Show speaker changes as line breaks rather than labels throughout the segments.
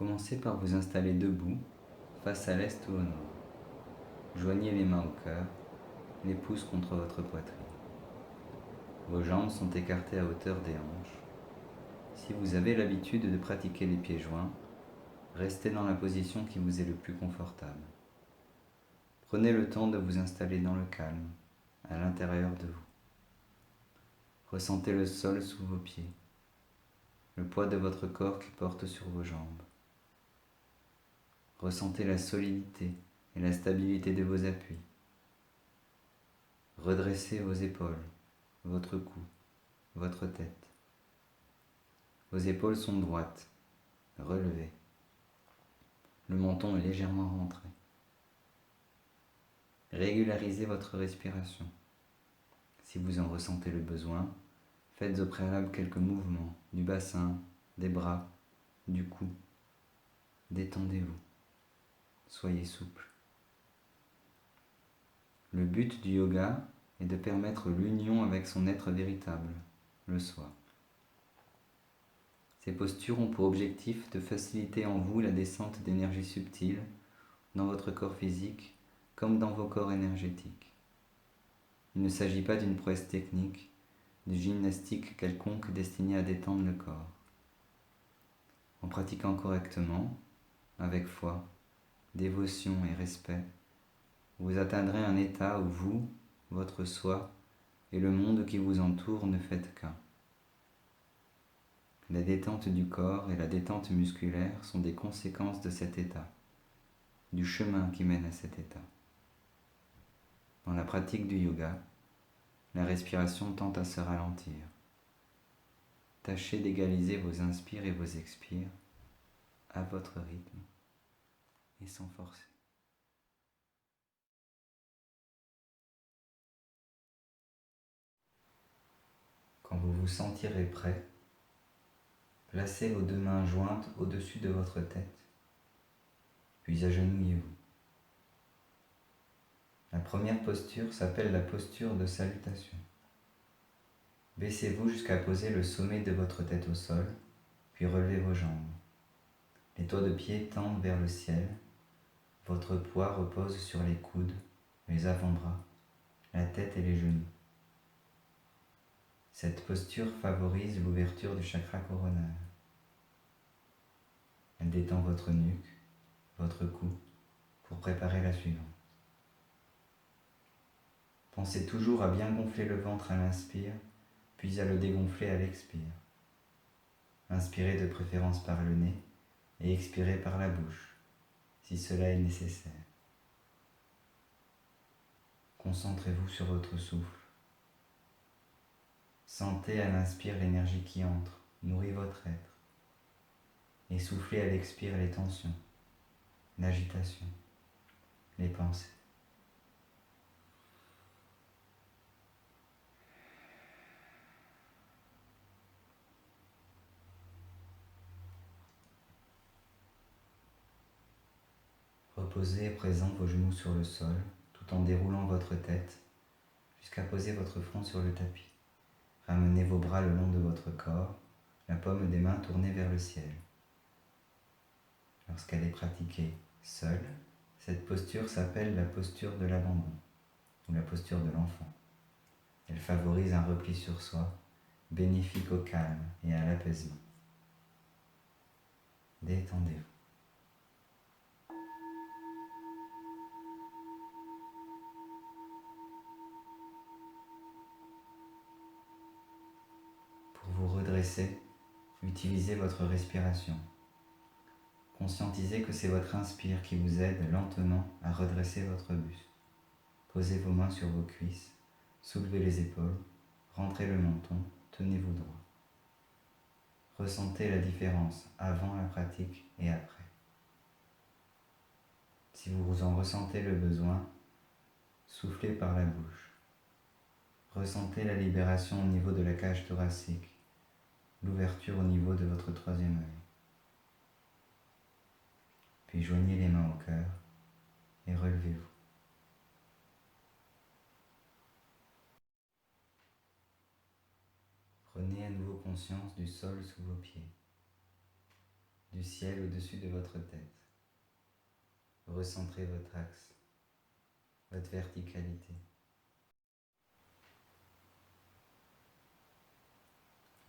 Commencez par vous installer debout, face à l'est ou au nord. Joignez les mains au cœur, les pouces contre votre poitrine. Vos jambes sont écartées à hauteur des hanches. Si vous avez l'habitude de pratiquer les pieds joints, restez dans la position qui vous est le plus confortable. Prenez le temps de vous installer dans le calme, à l'intérieur de vous. Ressentez le sol sous vos pieds, le poids de votre corps qui porte sur vos jambes. Ressentez la solidité et la stabilité de vos appuis. Redressez vos épaules, votre cou, votre tête. Vos épaules sont droites, relevées. Le menton est légèrement rentré. Régularisez votre respiration. Si vous en ressentez le besoin, faites au préalable quelques mouvements du bassin, des bras, du cou. Détendez-vous. Soyez souple. Le but du yoga est de permettre l'union avec son être véritable, le soi. Ces postures ont pour objectif de faciliter en vous la descente d'énergie subtile dans votre corps physique comme dans vos corps énergétiques. Il ne s'agit pas d'une prouesse technique, de gymnastique quelconque destinée à détendre le corps. En pratiquant correctement, avec foi, dévotion et respect, vous atteindrez un état où vous, votre soi et le monde qui vous entoure ne faites qu'un. La détente du corps et la détente musculaire sont des conséquences de cet état, du chemin qui mène à cet état. Dans la pratique du yoga, la respiration tend à se ralentir. Tâchez d'égaliser vos inspires et vos expires à votre rythme et sans forcer. Quand vous vous sentirez prêt, placez vos deux mains jointes au-dessus de votre tête, puis agenouillez-vous. La première posture s'appelle la posture de salutation. Baissez-vous jusqu'à poser le sommet de votre tête au sol, puis relevez vos jambes. Les doigts de pied tendent vers le ciel. Votre poids repose sur les coudes, les avant-bras, la tête et les genoux. Cette posture favorise l'ouverture du chakra coronal. Elle détend votre nuque, votre cou, pour préparer la suivante. Pensez toujours à bien gonfler le ventre à l'inspire, puis à le dégonfler à l'expire. Inspirez de préférence par le nez et expirez par la bouche, si cela est nécessaire. Concentrez-vous sur votre souffle. Sentez à l'inspire l'énergie qui entre, nourrit votre être. Et soufflez à l'expire les tensions, l'agitation, les pensées. Reposez à présent vos genoux sur le sol, tout en déroulant votre tête, jusqu'à poser votre front sur le tapis. Ramenez vos bras le long de votre corps, la paume des mains tournée vers le ciel. Lorsqu'elle est pratiquée seule, cette posture s'appelle la posture de l'abandon, ou la posture de l'enfant. Elle favorise un repli sur soi, bénéfique au calme et à l'apaisement. Détendez-vous. Pour vous redresser, utilisez votre respiration. Conscientisez que c'est votre inspire qui vous aide lentement à redresser votre buste. Posez vos mains sur vos cuisses, soulevez les épaules, rentrez le menton, tenez-vous droit. Ressentez la différence avant la pratique et après. Si vous en ressentez le besoin, soufflez par la bouche. Ressentez la libération au niveau de la cage thoracique, l'ouverture au niveau de votre troisième œil. Puis joignez les mains au cœur et relevez-vous. Prenez à nouveau conscience du sol sous vos pieds. du ciel au-dessus de votre tête. Recentrez votre axe, votre verticalité.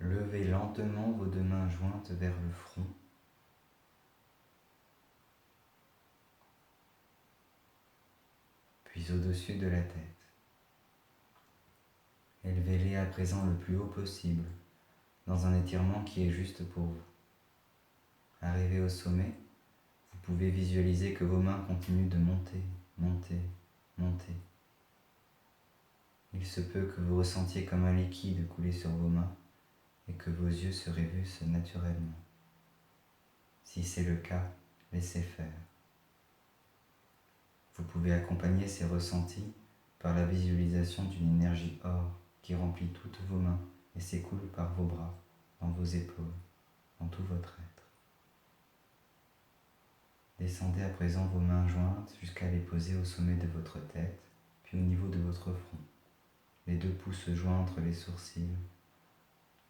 Levez lentement vos deux mains jointes vers le front. Puis au-dessus de la tête. Élevez-les à présent le plus haut possible, dans un étirement qui est juste pour vous. Arrivé au sommet, vous pouvez visualiser que vos mains continuent de monter, monter, monter. Il se peut que vous ressentiez comme un liquide couler sur vos mains et que vos yeux se révulsent naturellement. Si c'est le cas, laissez faire. Vous pouvez accompagner ces ressentis par la visualisation d'une énergie or qui remplit toutes vos mains et s'écoule par vos bras, dans vos épaules, dans tout votre être. Descendez à présent vos mains jointes jusqu'à les poser au sommet de votre tête, puis au niveau de votre front. Les deux pouces joints entre les sourcils,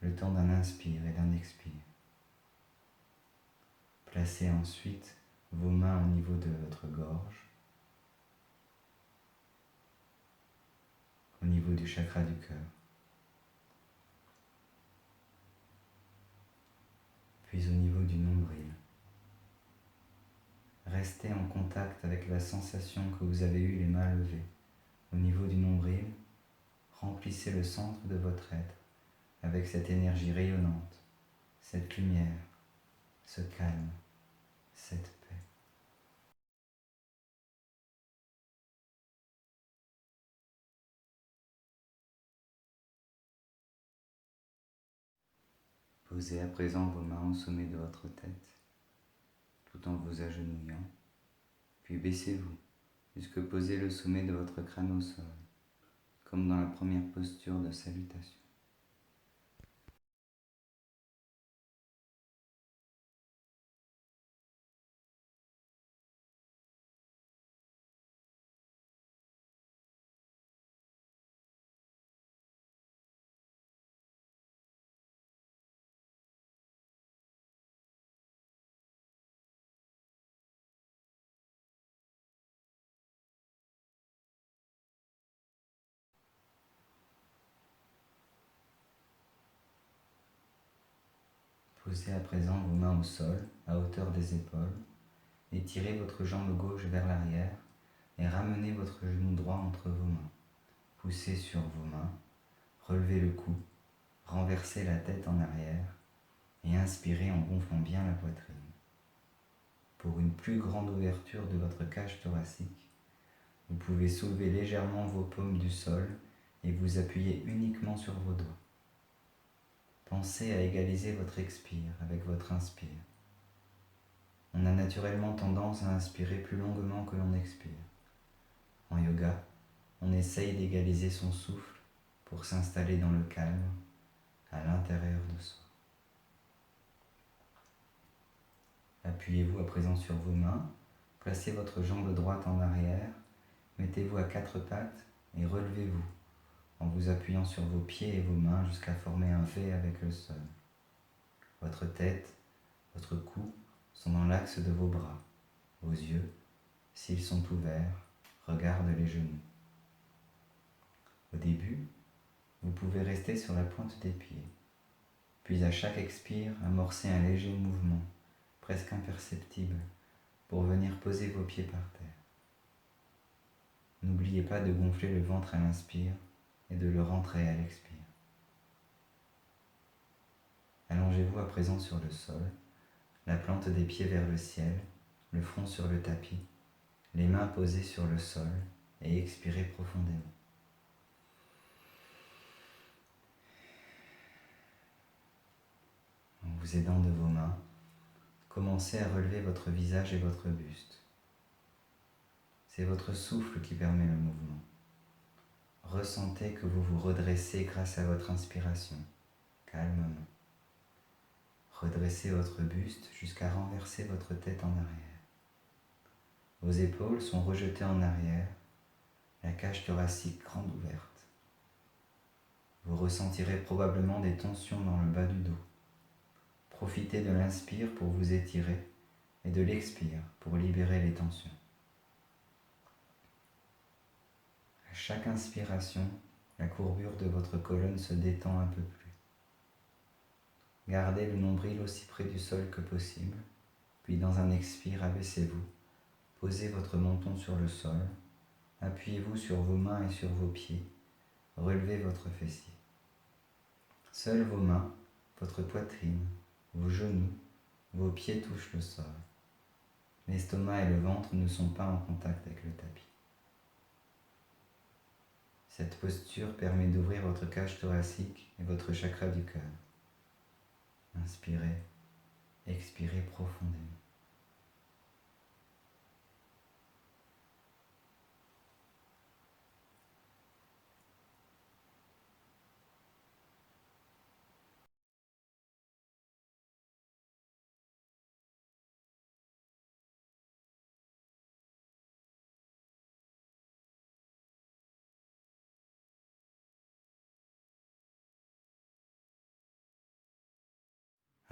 le temps d'un inspire et d'un expire. Placez ensuite vos mains au niveau de votre gorge, au niveau du chakra du cœur. Puis au niveau du nombril. Restez en contact avec la sensation que vous avez eue les mains levées. Au niveau du nombril, remplissez le centre de votre être avec cette énergie rayonnante, cette lumière, ce calme, cette paix. Posez à présent vos mains au sommet de votre tête, tout en vous agenouillant, puis baissez-vous jusque poser le sommet de votre crâne au sol, comme dans la première posture de salutation. Posez à présent vos mains au sol, à hauteur des épaules, étirez votre jambe gauche vers l'arrière et ramenez votre genou droit entre vos mains. Poussez sur vos mains, relevez le cou, renversez la tête en arrière et inspirez en gonflant bien la poitrine. Pour une plus grande ouverture de votre cage thoracique, vous pouvez soulever légèrement vos paumes du sol et vous appuyer uniquement sur vos doigts. Pensez à égaliser votre expire avec votre inspire. On a naturellement tendance à inspirer plus longuement que l'on expire. En yoga, on essaye d'égaliser son souffle pour s'installer dans le calme à l'intérieur de soi. Appuyez-vous à présent sur vos mains, placez votre jambe droite en arrière, mettez-vous à quatre pattes et relevez-vous en vous appuyant sur vos pieds et vos mains jusqu'à former un V avec le sol. Votre tête, votre cou sont dans l'axe de vos bras. Vos yeux, s'ils sont ouverts, regardent les genoux. Au début, vous pouvez rester sur la pointe des pieds, puis à chaque expire, amorcer un léger mouvement, presque imperceptible, pour venir poser vos pieds par terre. N'oubliez pas de gonfler le ventre à l'inspire et de le rentrer à l'expire. Allongez-vous à présent sur le sol, la plante des pieds vers le ciel, le front sur le tapis, les mains posées sur le sol et expirez profondément. En vous aidant de vos mains, commencez à relever votre visage et votre buste. C'est votre souffle qui permet le mouvement. Ressentez que vous vous redressez grâce à votre inspiration, calmement. Redressez votre buste jusqu'à renverser votre tête en arrière. Vos épaules sont rejetées en arrière, la cage thoracique grande ouverte. Vous ressentirez probablement des tensions dans le bas du dos. Profitez de l'inspire pour vous étirer et de l'expire pour libérer les tensions. À chaque inspiration, la courbure de votre colonne se détend un peu plus. Gardez le nombril aussi près du sol que possible, puis dans un expire, abaissez-vous. Posez votre menton sur le sol, appuyez-vous sur vos mains et sur vos pieds, relevez votre fessier. Seules vos mains, votre poitrine, vos genoux, vos pieds touchent le sol. L'estomac et le ventre ne sont pas en contact avec le tapis. Cette posture permet d'ouvrir votre cage thoracique et votre chakra du cœur. Inspirez, expirez profondément.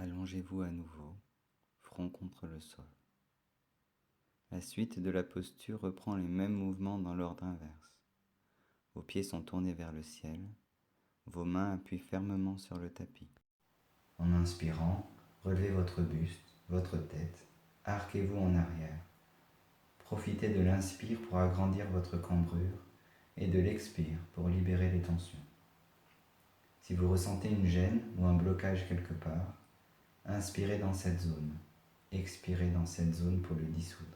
Allongez-vous à nouveau, front contre le sol. La suite de la posture reprend les mêmes mouvements dans l'ordre inverse. Vos pieds sont tournés vers le ciel, vos mains appuient fermement sur le tapis. En inspirant, relevez votre buste, votre tête, arquez-vous en arrière. Profitez de l'inspire pour agrandir votre cambrure et de l'expire pour libérer les tensions. Si vous ressentez une gêne ou un blocage quelque part, inspirez dans cette zone, expirez dans cette zone pour le dissoudre.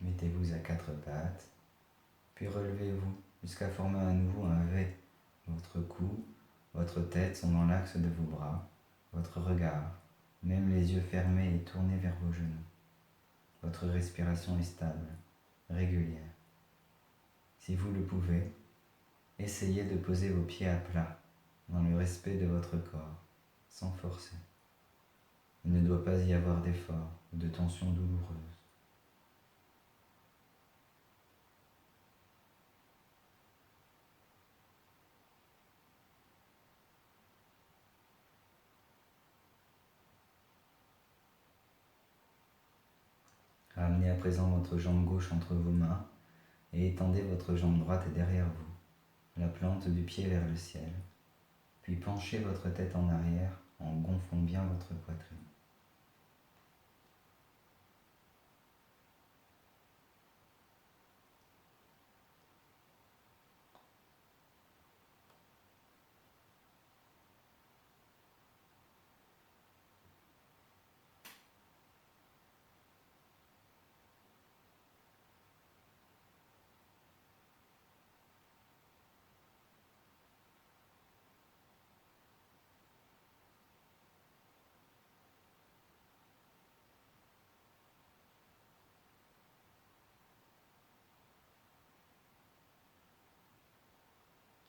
Mettez-vous à quatre pattes, puis relevez-vous jusqu'à former à nouveau un V. Votre cou, votre tête sont dans l'axe de vos bras, votre regard, même les yeux fermés et tournés vers vos genoux. Votre respiration est stable, régulière. Si vous le pouvez, essayez de poser vos pieds à plat, dans le respect de votre corps, sans forcer. Il ne doit pas y avoir d'effort ou de tension douloureuse. Ramenez à présent votre jambe gauche entre vos mains et étendez votre jambe droite derrière vous, la plante du pied vers le ciel, puis penchez votre tête en arrière en gonflant bien votre poitrine.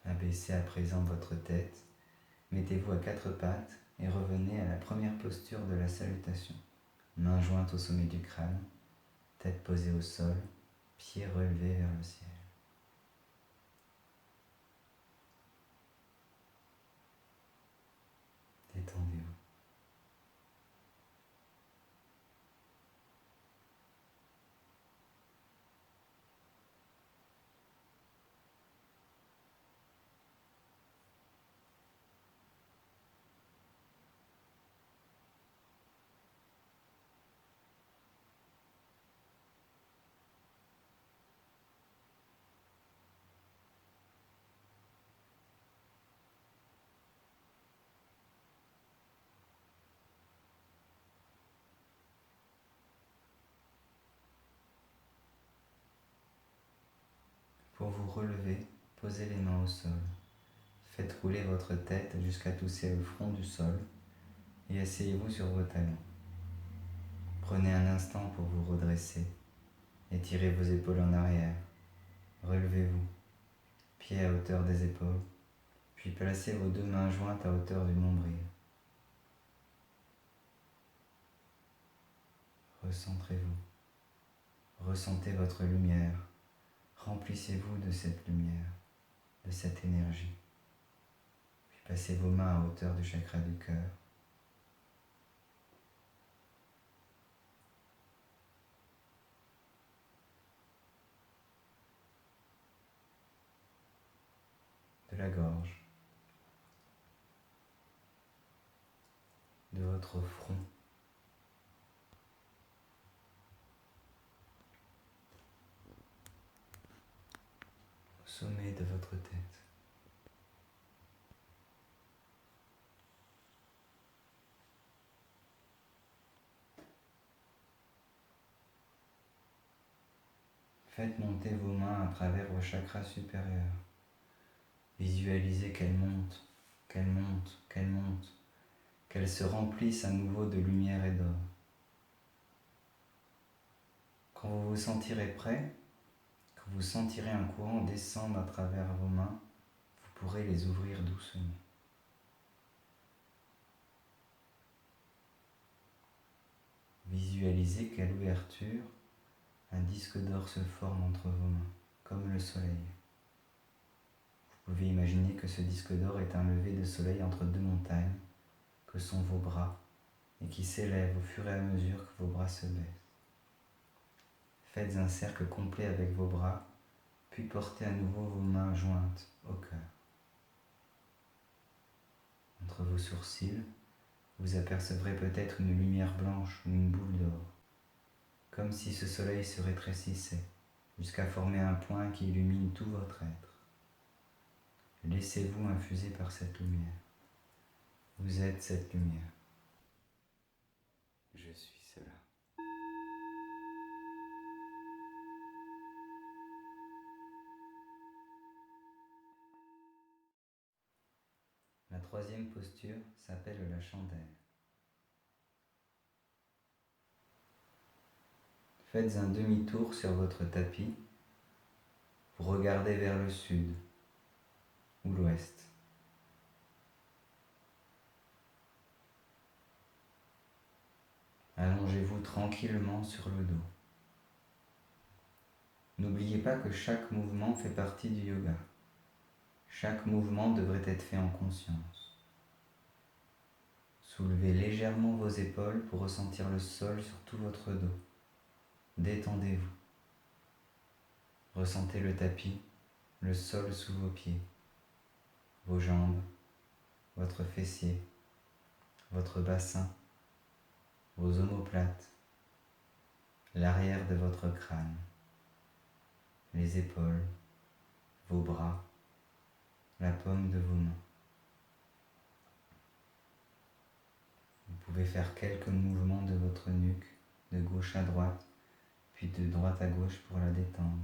Abaissez à présent votre tête, mettez-vous à quatre pattes et revenez à la première posture de la salutation. Mains jointes au sommet du crâne, tête posée au sol, pieds relevés vers le ciel. Détendez-vous. Pour vous relever, posez les mains au sol. Faites rouler votre tête jusqu'à toucher le front du sol et asseyez-vous sur vos talons. Prenez un instant pour vous redresser. Étirez vos épaules en arrière. Relevez-vous. pieds à hauteur des épaules, puis placez vos deux mains jointes à hauteur du nombril. Recentrez-vous, ressentez votre lumière, remplissez-vous de cette lumière, de cette énergie. Puis passez vos mains à hauteur du chakra du cœur. De la gorge, de votre front, au sommet de votre tête. Faites monter vos mains à travers vos chakras supérieurs. Visualisez qu'elles montent, qu'elles montent, qu'elles montent, qu'elles se remplissent à nouveau de lumière et d'or. Quand vous vous sentirez prêt, quand vous sentirez un courant descendre à travers vos mains, vous pourrez les ouvrir doucement. Visualisez qu'à l'ouverture, un disque d'or se forme entre vos mains, comme le soleil. Vous pouvez imaginer que ce disque d'or est un lever de soleil entre deux montagnes, que sont vos bras, et qui s'élève au fur et à mesure que vos bras se baissent. Faites un cercle complet avec vos bras, puis portez à nouveau vos mains jointes au cœur. Entre vos sourcils, vous apercevrez peut-être une lumière blanche ou une boule d'or, comme si ce soleil se rétrécissait jusqu'à former un point qui illumine tout votre être. Laissez-vous infuser par cette lumière. Vous êtes cette lumière. Je suis cela. La troisième posture s'appelle la chandelle. Faites un demi-tour sur votre tapis. Vous regardez vers le sud ou l'ouest. Allongez-vous tranquillement sur le dos. N'oubliez pas que chaque mouvement fait partie du yoga. Chaque mouvement devrait être fait en conscience. Soulevez légèrement vos épaules pour ressentir le sol sur tout votre dos. Détendez-vous. Ressentez le tapis, le sol sous vos pieds, vos jambes, votre fessier, votre bassin, vos omoplates, l'arrière de votre crâne, les épaules, vos bras, la paume de vos mains. Vous pouvez faire quelques mouvements de votre nuque, de gauche à droite, puis de droite à gauche pour la détendre.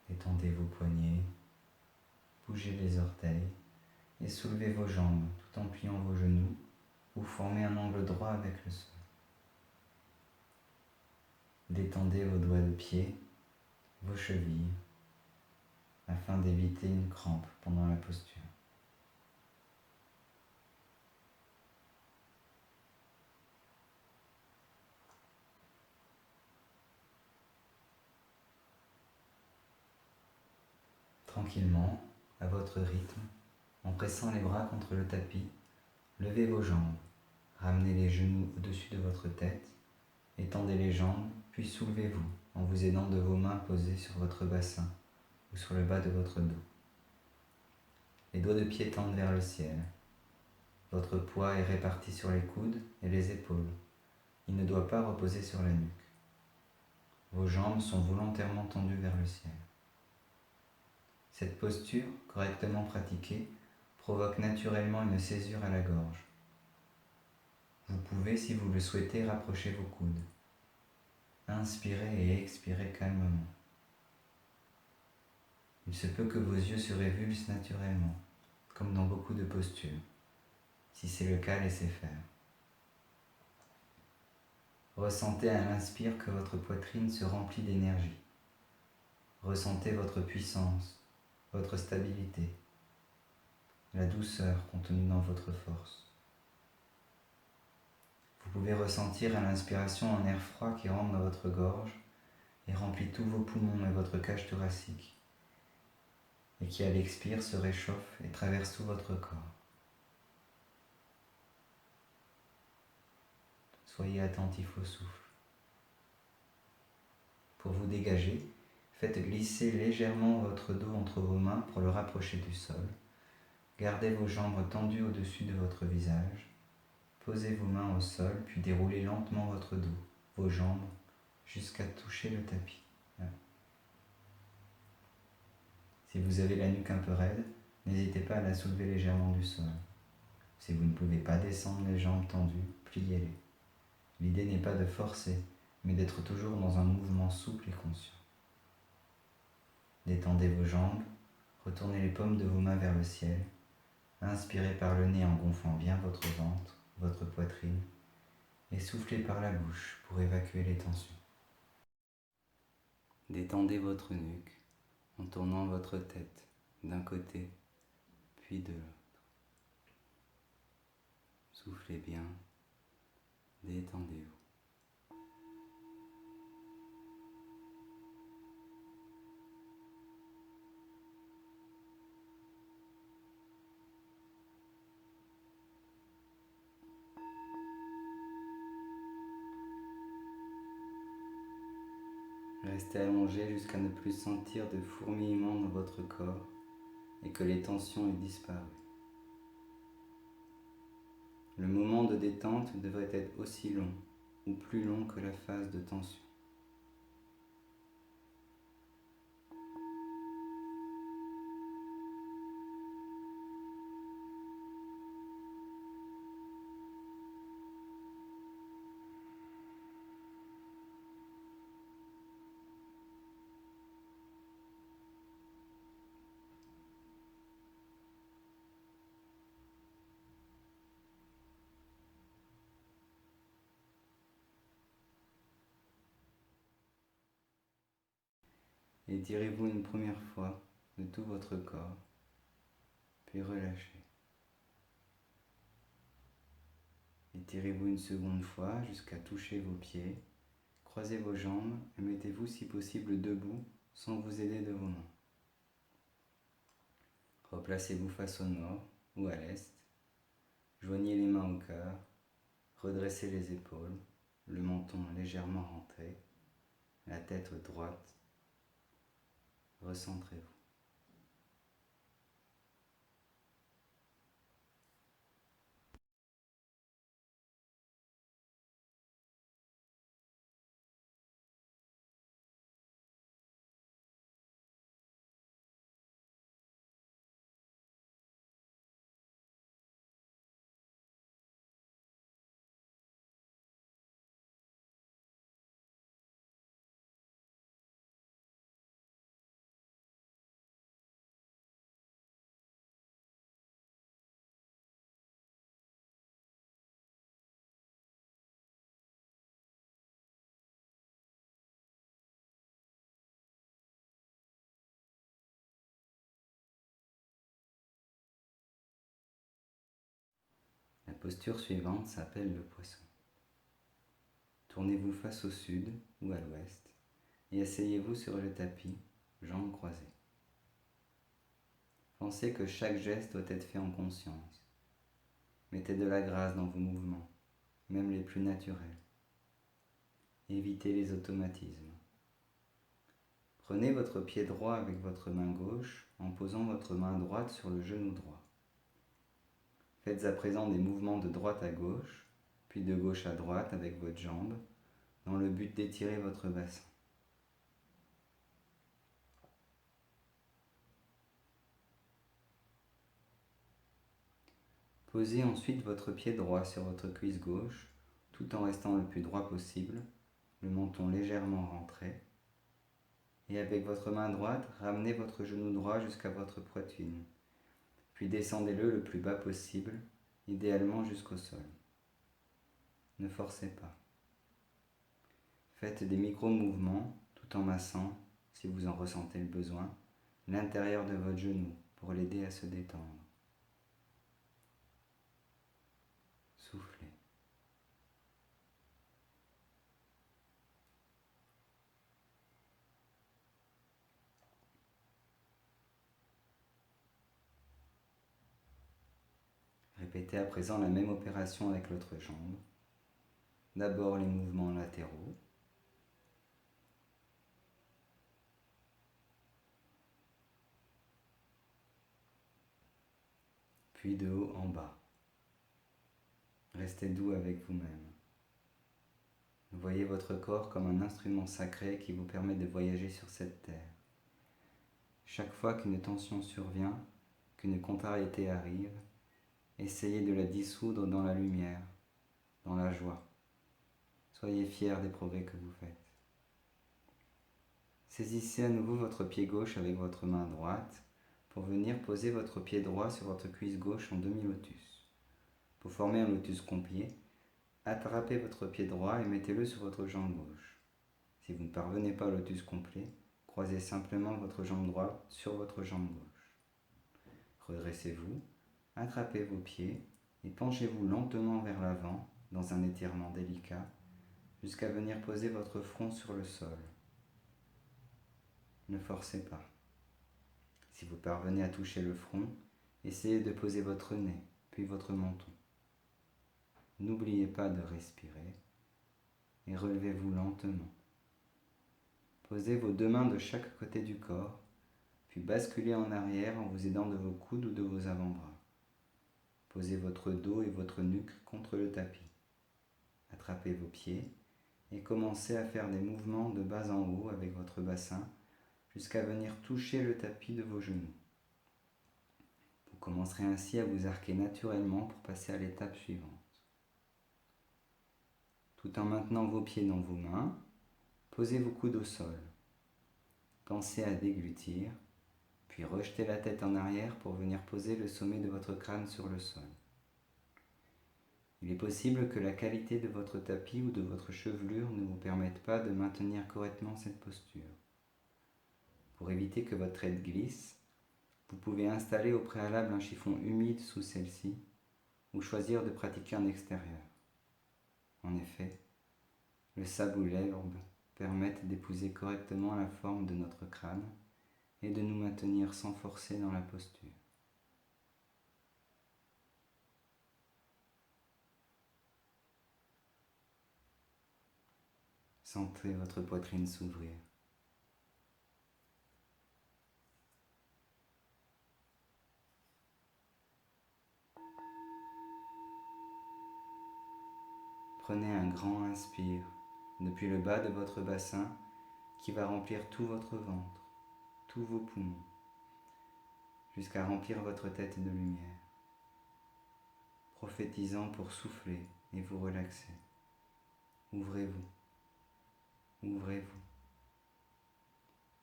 Détendez vos poignets, bougez les orteils et soulevez vos jambes tout en pliant vos genoux. Vous formez un angle droit avec le sol. Détendez vos doigts de pied, vos chevilles, afin d'éviter une crampe pendant la posture. Tranquillement, à votre rythme, en pressant les bras contre le tapis, levez vos jambes, ramenez les genoux au-dessus de votre tête, étendez les jambes, puis soulevez-vous en vous aidant de vos mains posées sur votre bassin ou sur le bas de votre dos. Les doigts de pied tendent vers le ciel. Votre poids est réparti sur les coudes et les épaules. Il ne doit pas reposer sur la nuque. Vos jambes sont volontairement tendues vers le ciel. Cette posture, correctement pratiquée, provoque naturellement une césure à la gorge. Vous pouvez, si vous le souhaitez, rapprocher vos coudes. Inspirez et expirez calmement. Il se peut que vos yeux se révulsent naturellement, comme dans beaucoup de postures. Si c'est le cas, laissez faire. Ressentez à l'inspire que votre poitrine se remplit d'énergie. Ressentez votre puissance, votre stabilité, la douceur contenue dans votre force. Vous pouvez ressentir à l'inspiration un air froid qui rentre dans votre gorge et remplit tous vos poumons et votre cage thoracique, et qui à l'expire se réchauffe et traverse tout votre corps. Soyez attentif au souffle. Pour vous dégager, faites glisser légèrement votre dos entre vos mains pour le rapprocher du sol. Gardez vos jambes tendues au-dessus de votre visage. Posez vos mains au sol, puis déroulez lentement votre dos, vos jambes, jusqu'à toucher le tapis. Voilà. Si vous avez la nuque un peu raide, n'hésitez pas à la soulever légèrement du sol. Si vous ne pouvez pas descendre les jambes tendues, pliez-les. L'idée n'est pas de forcer, mais d'être toujours dans un mouvement souple et conscient. Détendez vos jambes, retournez les paumes de vos mains vers le ciel. Inspirez par le nez en gonflant bien votre ventre, votre poitrine, et soufflez par la bouche pour évacuer les tensions. Détendez votre nuque en tournant votre tête d'un côté puis de l'autre. Soufflez bien, détendez-vous. Restez allongé jusqu'à ne plus sentir de fourmillement dans votre corps et que les tensions aient disparu. Le moment de détente devrait être aussi long ou plus long que la phase de tension. Étirez-vous une première fois de tout votre corps, puis relâchez. Étirez-vous une seconde fois jusqu'à toucher vos pieds, croisez vos jambes et mettez-vous si possible debout sans vous aider de vos mains. Replacez-vous face au nord ou à l'est, joignez les mains au cœur, redressez les épaules, le menton légèrement rentré, la tête droite. Recentrez-vous. La posture suivante s'appelle le poisson. Tournez-vous face au sud ou à l'ouest et asseyez-vous sur le tapis, jambes croisées. Pensez que chaque geste doit être fait en conscience. Mettez de la grâce dans vos mouvements, même les plus naturels. Évitez les automatismes. Prenez votre pied droit avec votre main gauche en posant votre main droite sur le genou droit. Faites à présent des mouvements de droite à gauche, puis de gauche à droite avec votre jambe, dans le but d'étirer votre bassin. Posez ensuite votre pied droit sur votre cuisse gauche, tout en restant le plus droit possible, le menton légèrement rentré. Et avec votre main droite, ramenez votre genou droit jusqu'à votre poitrine, puis descendez-le le plus bas possible, idéalement jusqu'au sol. Ne forcez pas. Faites des micro-mouvements tout en massant, si vous en ressentez le besoin, l'intérieur de votre genou pour l'aider à se détendre. Soufflez. Répétez à présent la même opération avec l'autre jambe. D'abord les mouvements latéraux, puis de haut en bas. Restez doux avec vous-même. Voyez votre corps comme un instrument sacré qui vous permet de voyager sur cette terre. Chaque fois qu'une tension survient, qu'une contrariété arrive, essayez de la dissoudre dans la lumière, dans la joie. Soyez fiers des progrès que vous faites. Saisissez à nouveau votre pied gauche avec votre main droite pour venir poser votre pied droit sur votre cuisse gauche en demi-lotus. Pour former un lotus complet, attrapez votre pied droit et mettez-le sur votre jambe gauche. Si vous ne parvenez pas au lotus complet, croisez simplement votre jambe droite sur votre jambe gauche. Redressez-vous, attrapez vos pieds et penchez-vous lentement vers l'avant dans un étirement délicat jusqu'à venir poser votre front sur le sol. Ne forcez pas. Si vous parvenez à toucher le front, essayez de poser votre nez, puis votre menton. N'oubliez pas de respirer et relevez-vous lentement. Posez vos deux mains de chaque côté du corps, puis basculez en arrière en vous aidant de vos coudes ou de vos avant-bras. Posez votre dos et votre nuque contre le tapis. Attrapez vos pieds et commencez à faire des mouvements de bas en haut avec votre bassin jusqu'à venir toucher le tapis de vos genoux. Vous commencerez ainsi à vous arquer naturellement pour passer à l'étape suivante. Tout en maintenant vos pieds dans vos mains, posez vos coudes au sol. Pensez à déglutir, puis rejetez la tête en arrière pour venir poser le sommet de votre crâne sur le sol. Il est possible que la qualité de votre tapis ou de votre chevelure ne vous permette pas de maintenir correctement cette posture. Pour éviter que votre tête glisse, vous pouvez installer au préalable un chiffon humide sous celle-ci ou choisir de pratiquer en extérieur. En effet, le sable ou l'herbe permettent d'épouser correctement la forme de notre crâne et de nous maintenir sans forcer dans la posture. Sentez votre poitrine s'ouvrir. Prenez un grand inspire depuis le bas de votre bassin qui va remplir tout votre ventre, tous vos poumons, jusqu'à remplir votre tête de lumière, prophétisant pour souffler et vous relaxer. Ouvrez-vous, ouvrez-vous.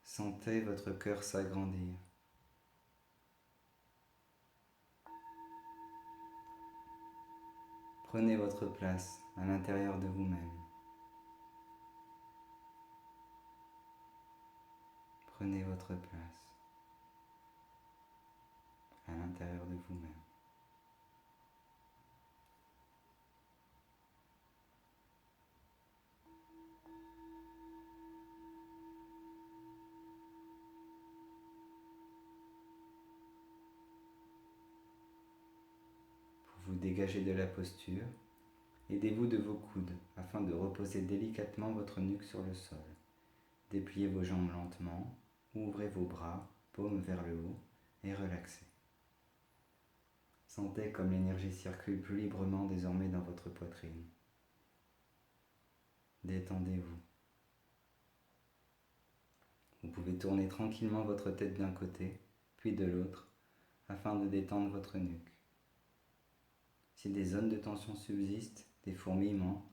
Sentez votre cœur s'agrandir. Prenez votre place à l'intérieur de vous-même. Prenez votre place à l'intérieur de vous-même. Pour vous dégager de la posture, aidez-vous de vos coudes afin de reposer délicatement votre nuque sur le sol. Dépliez vos jambes lentement, ouvrez vos bras, paumes vers le haut et relaxez. Sentez comme l'énergie circule plus librement désormais dans votre poitrine. Détendez-vous. Vous pouvez tourner tranquillement votre tête d'un côté, puis de l'autre, afin de détendre votre nuque. Si des zones de tension subsistent, des fourmillements,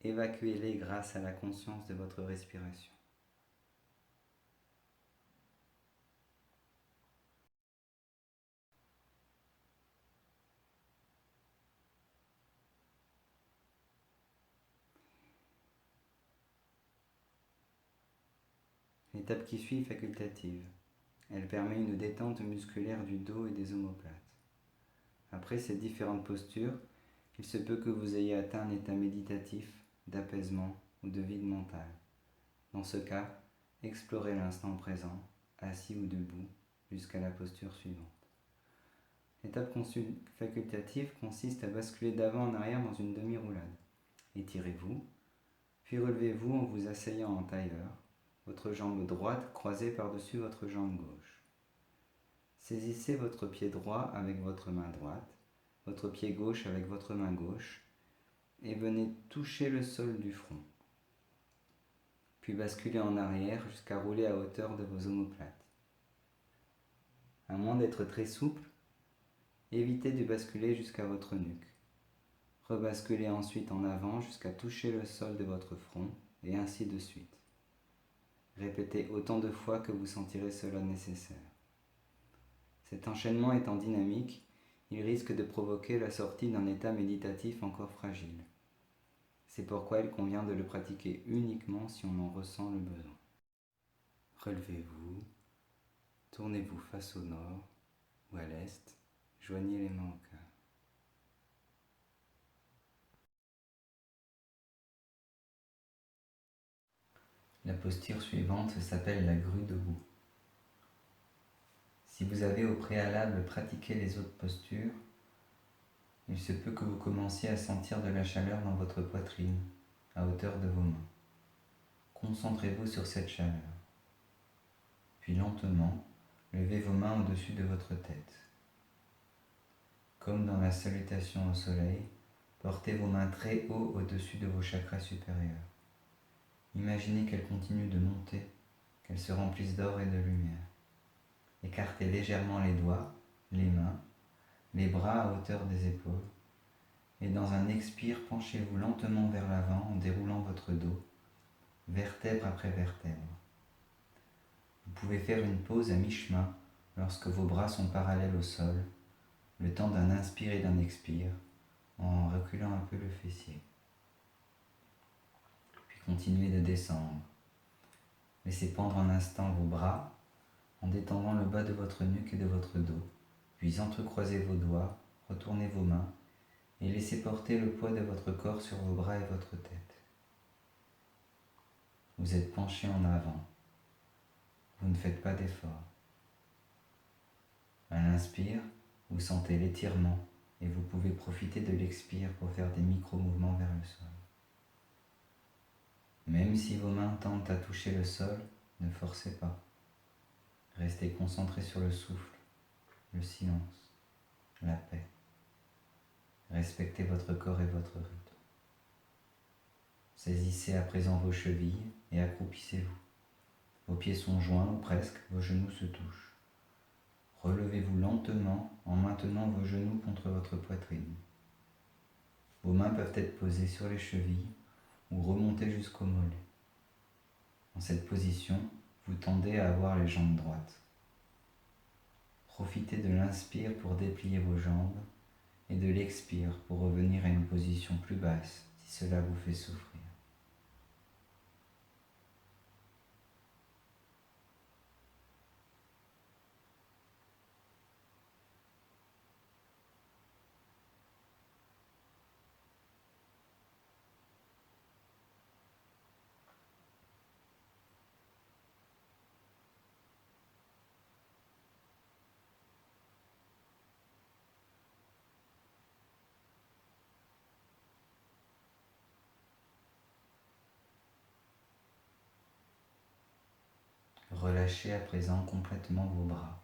évacuez-les grâce à la conscience de votre respiration. L'étape qui suit est facultative. Elle permet une détente musculaire du dos et des omoplates. Après ces différentes postures, il se peut que vous ayez atteint un état méditatif, d'apaisement ou de vide mental. Dans ce cas, explorez l'instant présent, assis ou debout, jusqu'à la posture suivante. L'étape facultative consiste à basculer d'avant en arrière dans une demi-roulade. Étirez-vous, puis relevez-vous en vous asseyant en tailleur, votre jambe droite croisée par-dessus votre jambe gauche. Saisissez votre pied droit avec votre main droite, votre pied gauche avec votre main gauche, et venez toucher le sol du front. Puis basculez en arrière jusqu'à rouler à hauteur de vos omoplates. À moins d'être très souple, évitez de basculer jusqu'à votre nuque. Rebasculez ensuite en avant jusqu'à toucher le sol de votre front, et ainsi de suite. Répétez autant de fois que vous sentirez cela nécessaire. Cet enchaînement étant dynamique, il risque de provoquer la sortie d'un état méditatif encore fragile. C'est pourquoi il convient de le pratiquer uniquement si on en ressent le besoin. Relevez-vous, tournez-vous face au nord ou à l'est, joignez les mains au cœur. La posture suivante s'appelle la grue debout. Si vous avez au préalable pratiqué les autres postures, il se peut que vous commenciez à sentir de la chaleur dans votre poitrine, à hauteur de vos mains. Concentrez-vous sur cette chaleur. Puis lentement, levez vos mains au-dessus de votre tête. Comme dans la salutation au soleil, portez vos mains très haut au-dessus de vos chakras supérieurs. Imaginez qu'elles continuent de monter, qu'elles se remplissent d'or et de lumière. Écartez légèrement les doigts, les mains, les bras à hauteur des épaules, et dans un expire, penchez-vous lentement vers l'avant en déroulant votre dos, vertèbre après vertèbre. Vous pouvez faire une pause à mi-chemin lorsque vos bras sont parallèles au sol, le temps d'un inspire et d'un expire, en reculant un peu le fessier. Puis continuez de descendre. Laissez pendre un instant vos bras en détendant le bas de votre nuque et de votre dos, puis entrecroisez vos doigts, retournez vos mains et laissez porter le poids de votre corps sur vos bras et votre tête. Vous êtes penché en avant. Vous ne faites pas d'effort. À l'inspire, vous sentez l'étirement et vous pouvez profiter de l'expire pour faire des micro-mouvements vers le sol. Même si vos mains tendent à toucher le sol, ne forcez pas. Restez concentré sur le souffle, le silence, la paix. Respectez votre corps et votre rythme. Saisissez à présent vos chevilles et accroupissez-vous. Vos pieds sont joints ou presque, vos genoux se touchent. Relevez-vous lentement en maintenant vos genoux contre votre poitrine. Vos mains peuvent être posées sur les chevilles ou remonter jusqu'au mollet. Dans cette position, vous tendez à avoir les jambes droites. Profitez de l'inspire pour déplier vos jambes et de l'expire pour revenir à une position plus basse si cela vous fait souffrir. Relâchez à présent complètement vos bras.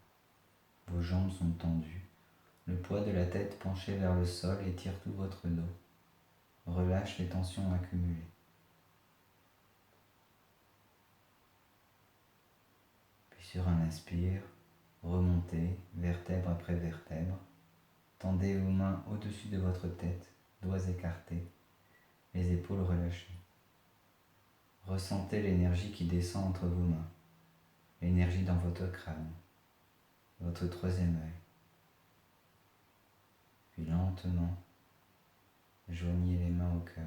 Vos jambes sont tendues. Le poids de la tête penché vers le sol étire tout votre dos. Relâche les tensions accumulées. Puis sur un inspire, remontez vertèbre après vertèbre. Tendez vos mains au-dessus de votre tête, doigts écartés, les épaules relâchées. Ressentez l'énergie qui descend entre vos mains, l'énergie dans votre crâne, votre troisième œil. Puis lentement, joignez les mains au cœur.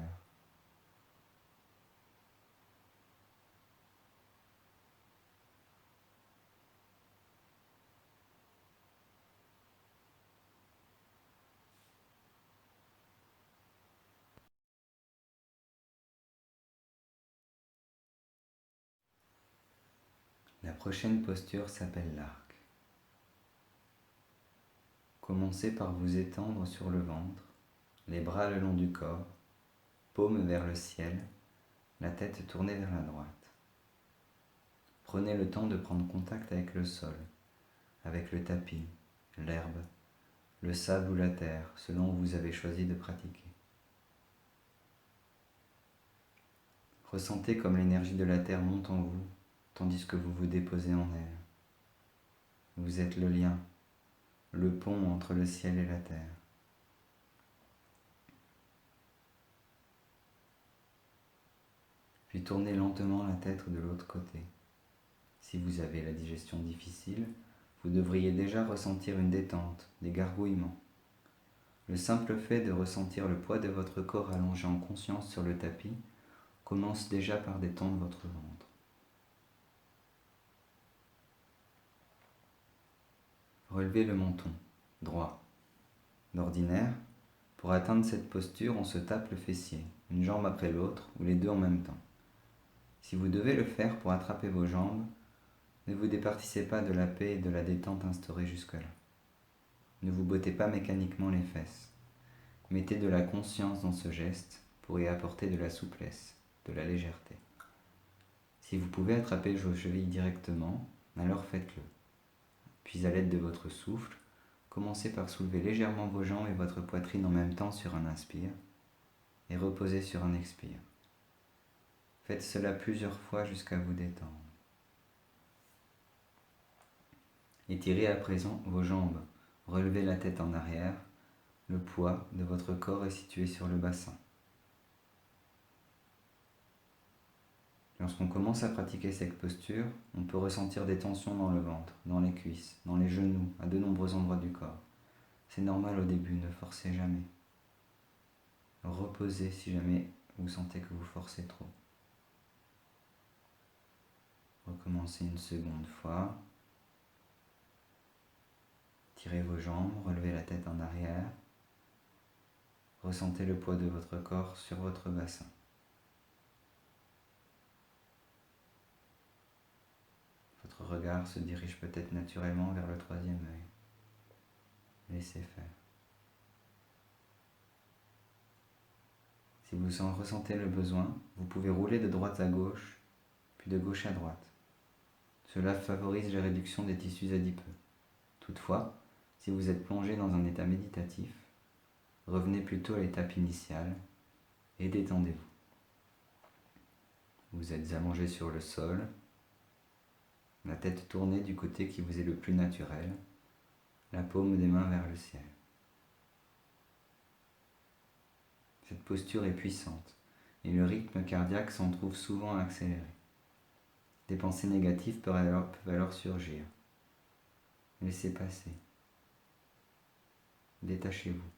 La prochaine posture s'appelle l'arc. Commencez par vous étendre sur le ventre, les bras le long du corps, paume vers le ciel, la tête tournée vers la droite. Prenez le temps de prendre contact avec le sol, avec le tapis, l'herbe, le sable ou la terre, selon où vous avez choisi de pratiquer. Ressentez comme l'énergie de la terre monte en vous, tandis que vous vous déposez en elle. Vous êtes le lien, le pont entre le ciel et la terre. Puis tournez lentement la tête de l'autre côté. Si vous avez la digestion difficile, vous devriez déjà ressentir une détente, des gargouillements. Le simple fait de ressentir le poids de votre corps allongé en conscience sur le tapis commence déjà par détendre votre ventre. Relevez le menton, droit. D'ordinaire, pour atteindre cette posture, on se tape le fessier, une jambe après l'autre ou les deux en même temps. Si vous devez le faire pour attraper vos jambes, ne vous départissez pas de la paix et de la détente instaurée jusque-là. Ne vous bottez pas mécaniquement les fesses. Mettez de la conscience dans ce geste pour y apporter de la souplesse, de la légèreté. Si vous pouvez attraper vos chevilles directement, alors faites-le. Puis à l'aide de votre souffle, commencez par soulever légèrement vos jambes et votre poitrine en même temps sur un inspire et reposez sur un expire. Faites cela plusieurs fois jusqu'à vous détendre. Étirez à présent vos jambes, relevez la tête en arrière, le poids de votre corps est situé sur le bassin. Lorsqu'on commence à pratiquer cette posture, on peut ressentir des tensions dans le ventre, dans les cuisses, dans les genoux, à de nombreux endroits du corps. C'est normal au début, ne forcez jamais. Reposez si jamais vous sentez que vous forcez trop. Recommencez une seconde fois. Tirez vos jambes, relevez la tête en arrière. Ressentez le poids de votre corps sur votre bassin. Votre regard se dirige peut-être naturellement vers le troisième œil. Laissez faire. Si vous en ressentez le besoin, vous pouvez rouler de droite à gauche, puis de gauche à droite. Cela favorise la réduction des tissus adipeux. Toutefois, si vous êtes plongé dans un état méditatif, revenez plutôt à l'étape initiale et détendez-vous. Vous êtes allongé sur le sol, la tête tournée du côté qui vous est le plus naturel, la paume des mains vers le ciel. Cette posture est puissante et le rythme cardiaque s'en trouve souvent accéléré. Des pensées négatives peuvent alors surgir. Laissez passer. Détachez-vous.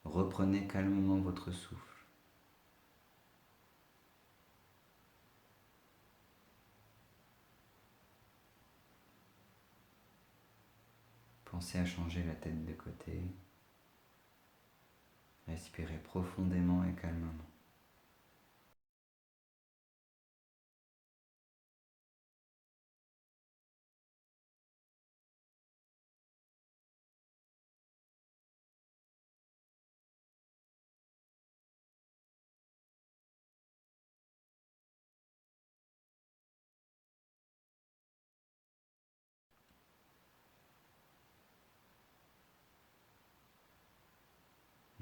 Reprenez calmement votre souffle. Pensez à changer la tête de côté. Respirez profondément et calmement.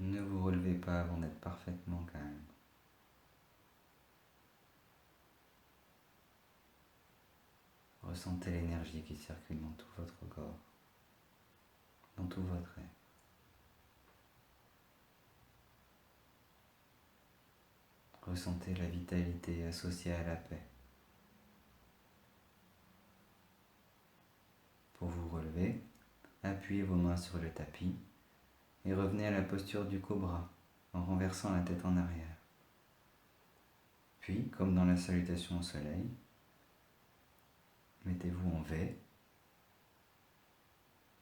Ne vous relevez pas avant d'être parfaitement calme. Ressentez l'énergie qui circule dans tout votre corps, dans tout votre être. Ressentez la vitalité associée à la paix. Pour vous relever, appuyez vos mains sur le tapis et revenez à la posture du cobra en renversant la tête en arrière. Puis, comme dans la salutation au soleil, mettez-vous en V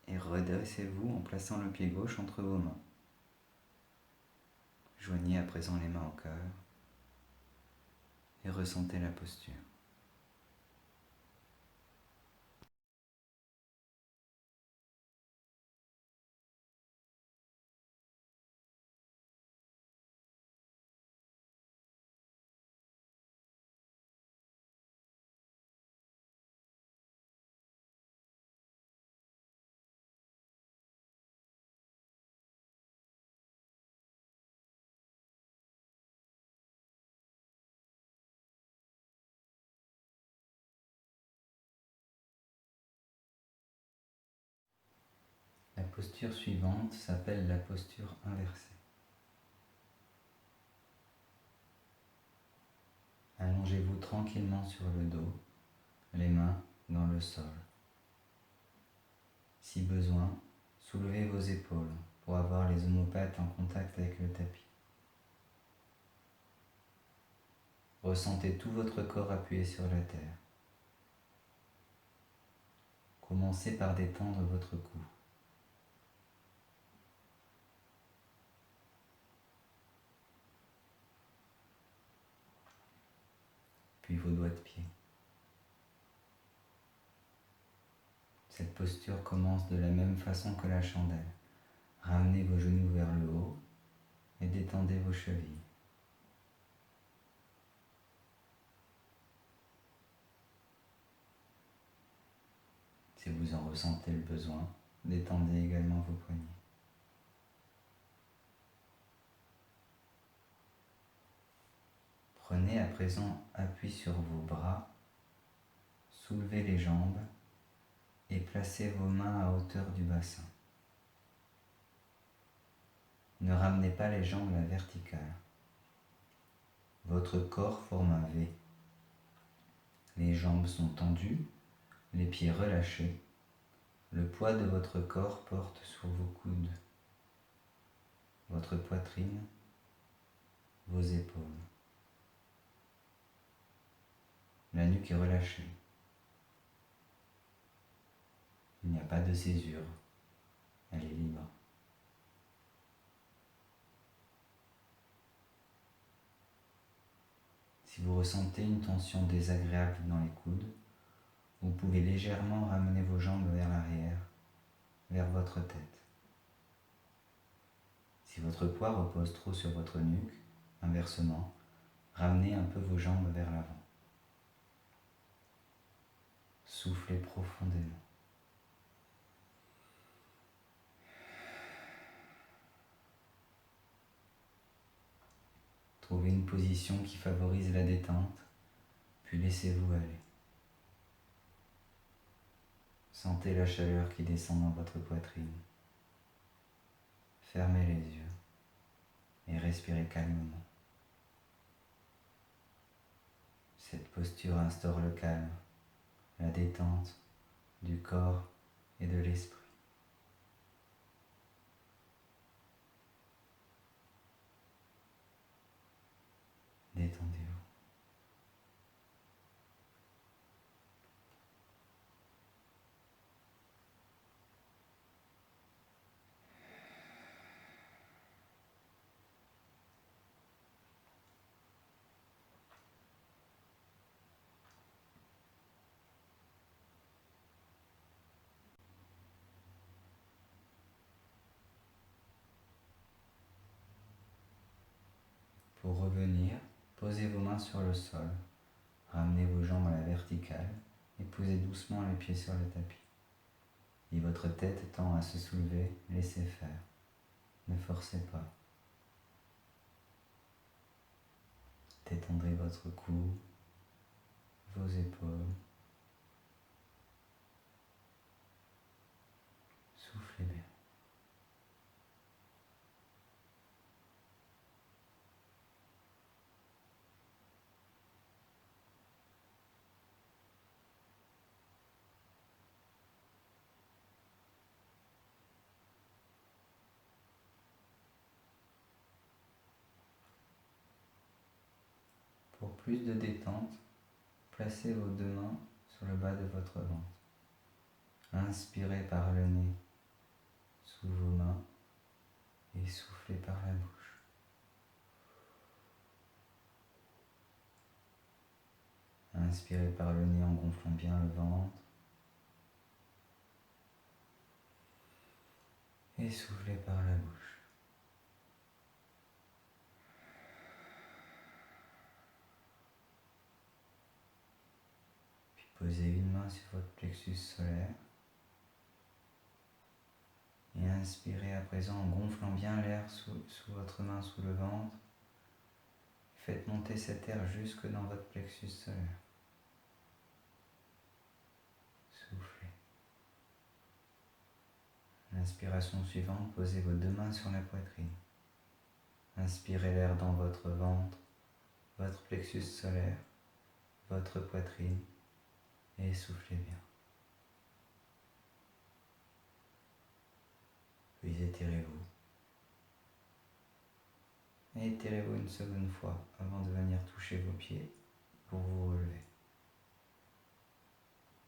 et redressez-vous en plaçant le pied gauche entre vos mains. Joignez à présent les mains au cœur et ressentez la posture. posture suivante s'appelle la posture inversée. Allongez-vous tranquillement sur le dos, les mains dans le sol. Si besoin, soulevez vos épaules pour avoir les omoplates en contact avec le tapis. Ressentez tout votre corps appuyé sur la terre. Commencez par détendre votre cou. Puis vos doigts de pied. Cette posture commence de la même façon que la chandelle. Ramenez vos genoux vers le haut et détendez vos chevilles. Si vous en ressentez le besoin, détendez également vos poignets. Prenez à présent appui sur vos bras, soulevez les jambes et placez vos mains à hauteur du bassin. Ne ramenez pas les jambes à la verticale. Votre corps forme un V. Les jambes sont tendues, les pieds relâchés. Le poids de votre corps porte sur vos coudes, votre poitrine, vos épaules. La nuque est relâchée. Il n'y a pas de césure. Elle est libre. Si vous ressentez une tension désagréable dans les coudes, vous pouvez légèrement ramener vos jambes vers l'arrière, vers votre tête. Si votre poids repose trop sur votre nuque, inversement, ramenez un peu vos jambes vers l'avant. Soufflez profondément. Trouvez une position qui favorise la détente, puis laissez-vous aller. Sentez la chaleur qui descend dans votre poitrine. Fermez les yeux et respirez calmement. Cette posture instaure le calme, la détente du corps et de l'esprit. Détendez-vous. Pour revenir, posez vos mains sur le sol, ramenez vos jambes à la verticale et posez doucement les pieds sur le tapis. Si votre tête tend à se soulever, laissez faire. Ne forcez pas. Détendez votre cou, vos épaules. Soufflez bien. Pour plus de détente, placez vos deux mains sur le bas de votre ventre. Inspirez par le nez sous vos mains et soufflez par la bouche. Inspirez par le nez en gonflant bien le ventre et soufflez par la bouche. Posez une main sur votre plexus solaire et inspirez à présent en gonflant bien l'air sous votre main, sous le ventre. Faites monter cet air jusque dans votre plexus solaire. Soufflez. Inspiration suivante, posez vos deux mains sur la poitrine. Inspirez l'air dans votre ventre, votre plexus solaire, votre poitrine et soufflez bien. Puis étirez-vous. Et étirez-vous une seconde fois avant de venir toucher vos pieds pour vous relever.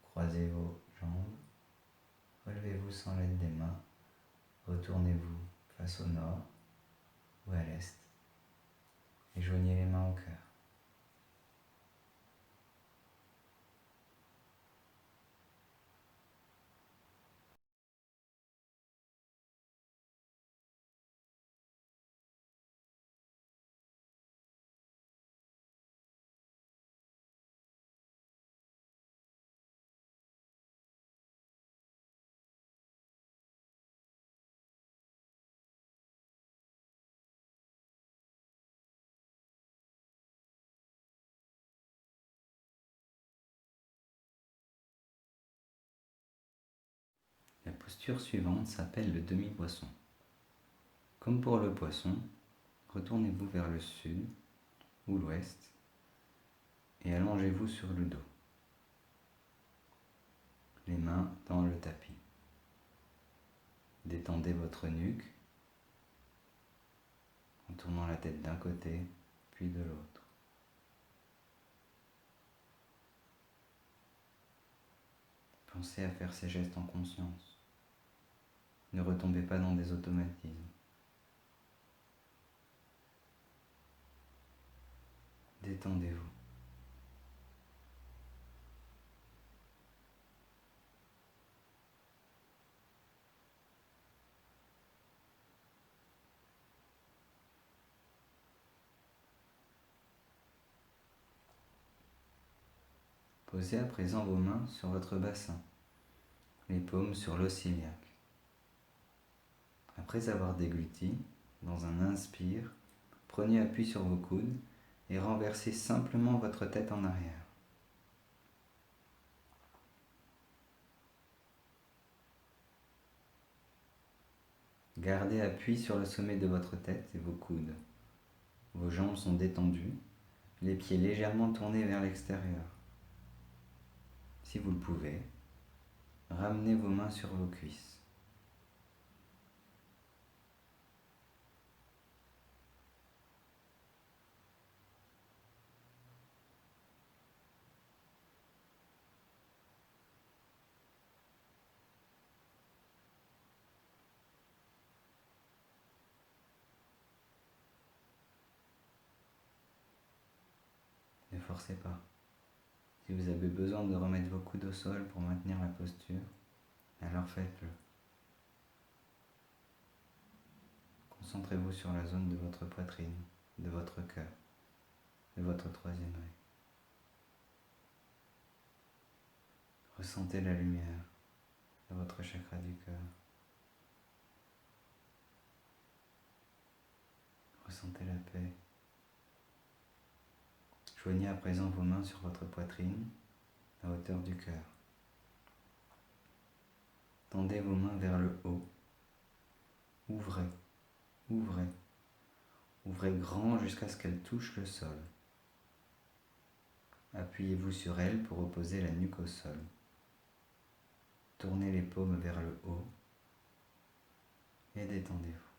Croisez vos jambes, relevez-vous sans l'aide des mains, retournez-vous face au nord ou à l'est et joignez les mains au cœur. La posture suivante s'appelle le demi-poisson. Comme pour le poisson, retournez-vous vers le sud ou l'ouest et allongez-vous sur le dos, les mains dans le tapis. Détendez votre nuque en tournant la tête d'un côté puis de l'autre. Pensez à faire ces gestes en conscience. Ne retombez pas dans des automatismes. Détendez-vous. Posez à présent vos mains sur votre bassin, les paumes sur l'os iliaque. Après avoir dégluti, dans un inspire, prenez appui sur vos coudes et renversez simplement votre tête en arrière. Gardez appui sur le sommet de votre tête et vos coudes. Vos jambes sont détendues, les pieds légèrement tournés vers l'extérieur. Si vous le pouvez, ramenez vos mains sur vos cuisses. Ne forcez pas. Si vous avez besoin de remettre vos coudes au sol pour maintenir la posture, alors faites-le. Concentrez-vous sur la zone de votre poitrine, de votre cœur, de votre troisième œil. Ressentez la lumière de votre chakra du cœur. Ressentez la paix. Joignez à présent vos mains sur votre poitrine, à hauteur du cœur. Tendez vos mains vers le haut. Ouvrez, ouvrez. Ouvrez grand jusqu'à ce qu'elles touchent le sol. Appuyez-vous sur elles pour reposer la nuque au sol. Tournez les paumes vers le haut et détendez-vous.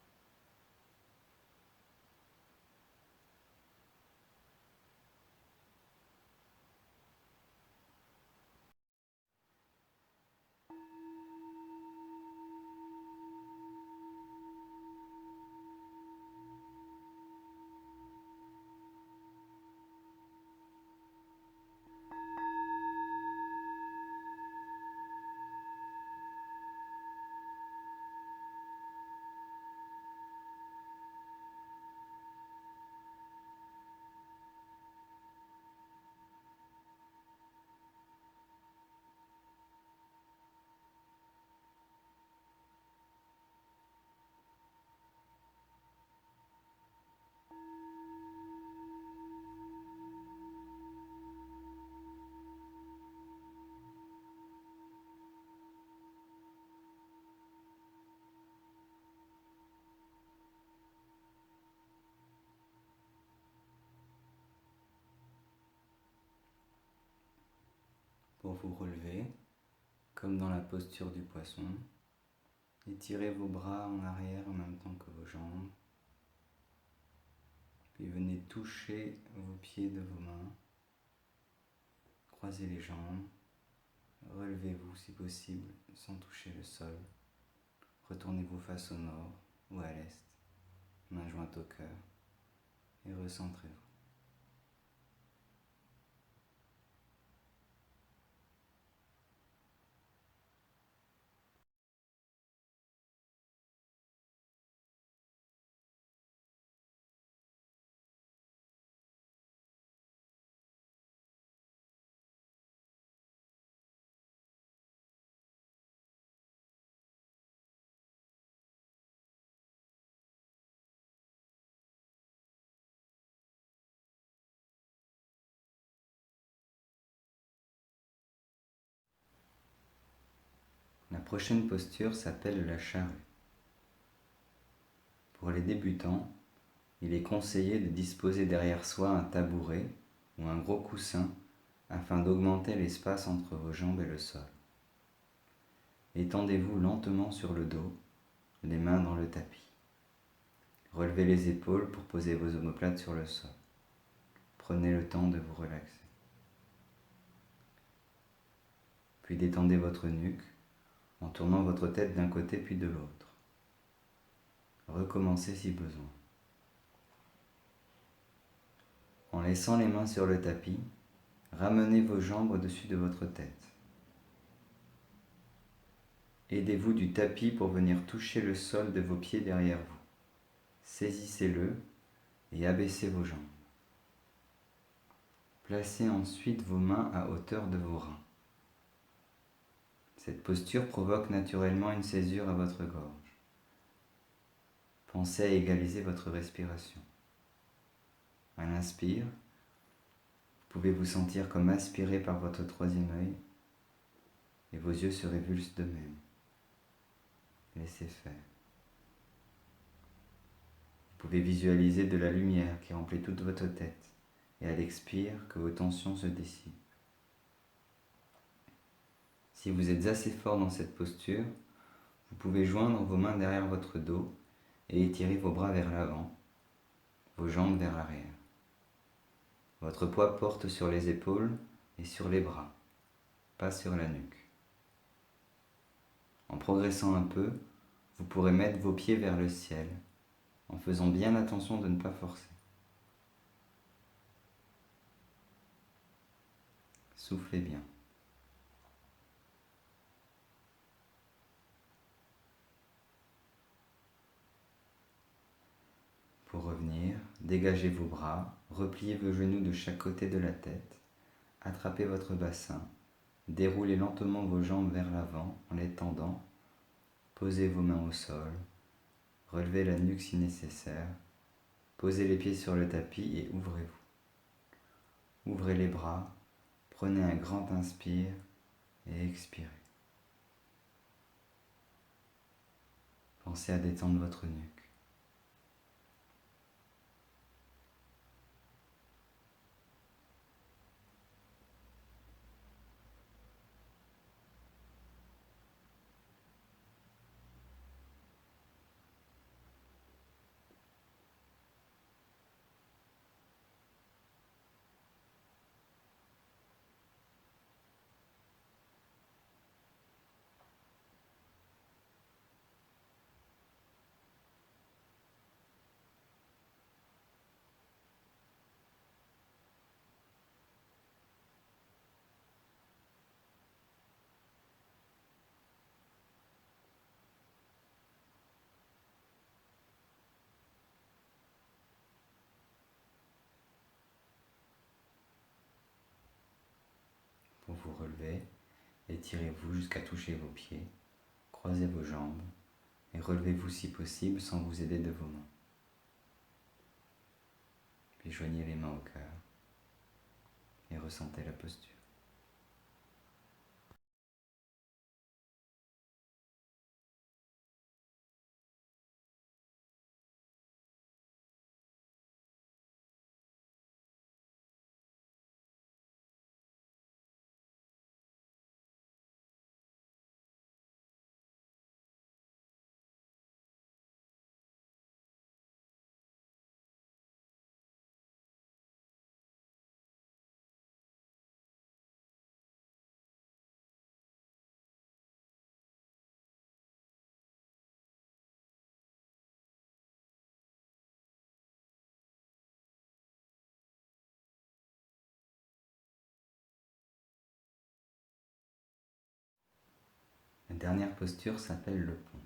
Pour vous relever, comme dans la posture du poisson, étirez vos bras en arrière en même temps que vos jambes. Puis venez toucher vos pieds de vos mains. Croisez les jambes. Relevez-vous si possible sans toucher le sol. Retournez-vous face au nord ou à l'est, main jointe au cœur, et recentrez-vous. La prochaine posture s'appelle la charrue. Pour les débutants, il est conseillé de disposer derrière soi un tabouret ou un gros coussin afin d'augmenter l'espace entre vos jambes et le sol. Étendez-vous lentement sur le dos, les mains dans le tapis. Relevez les épaules pour poser vos omoplates sur le sol. Prenez le temps de vous relaxer. Puis détendez votre nuque en tournant votre tête d'un côté puis de l'autre. Recommencez si besoin. En laissant les mains sur le tapis, ramenez vos jambes au-dessus de votre tête. Aidez-vous du tapis pour venir toucher le sol de vos pieds derrière vous. Saisissez-le et abaissez vos jambes. Placez ensuite vos mains à hauteur de vos reins. Cette posture provoque naturellement une césure à votre gorge. Pensez à égaliser votre respiration. À l'inspire, vous pouvez vous sentir comme aspiré par votre troisième œil et vos yeux se révulsent d'eux-mêmes. Laissez faire. Vous pouvez visualiser de la lumière qui remplit toute votre tête et à l'expire que vos tensions se dissipent. Si vous êtes assez fort dans cette posture, vous pouvez joindre vos mains derrière votre dos et étirer vos bras vers l'avant, vos jambes vers l'arrière. Votre poids porte sur les épaules et sur les bras, pas sur la nuque. En progressant un peu, vous pourrez mettre vos pieds vers le ciel, en faisant bien attention de ne pas forcer. Soufflez bien. Pour revenir, dégagez vos bras, repliez vos genoux de chaque côté de la tête, attrapez votre bassin, déroulez lentement vos jambes vers l'avant en les tendant, posez vos mains au sol, relevez la nuque si nécessaire, posez les pieds sur le tapis et ouvrez-vous. Ouvrez les bras, prenez un grand inspire et expirez. Pensez à détendre votre nuque. Pour vous relever, étirez-vous jusqu'à toucher vos pieds, croisez vos jambes et relevez-vous si possible sans vous aider de vos mains. Puis joignez les mains au cœur et ressentez la posture. dernière posture s'appelle le pont.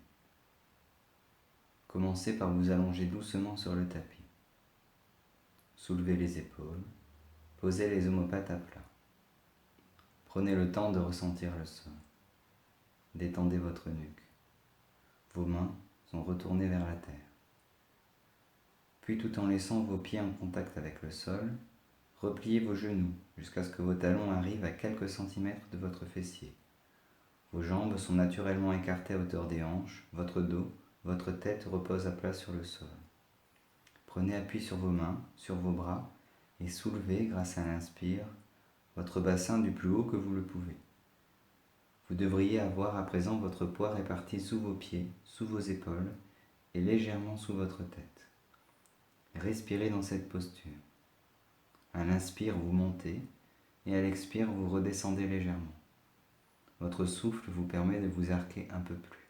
Commencez par vous allonger doucement sur le tapis. Soulevez les épaules, posez les omoplates à plat. Prenez le temps de ressentir le sol. Détendez votre nuque. Vos mains sont retournées vers la terre. Puis tout en laissant vos pieds en contact avec le sol, repliez vos genoux jusqu'à ce que vos talons arrivent à quelques centimètres de votre fessier. Vos jambes sont naturellement écartées à hauteur des hanches, votre dos, votre tête repose à plat sur le sol. Prenez appui sur vos mains, sur vos bras et soulevez, grâce à l'inspire, votre bassin du plus haut que vous le pouvez. Vous devriez avoir à présent votre poids réparti sous vos pieds, sous vos épaules et légèrement sous votre tête. Respirez dans cette posture. À l'inspire, vous montez et à l'expire, vous redescendez légèrement. Votre souffle vous permet de vous arquer un peu plus.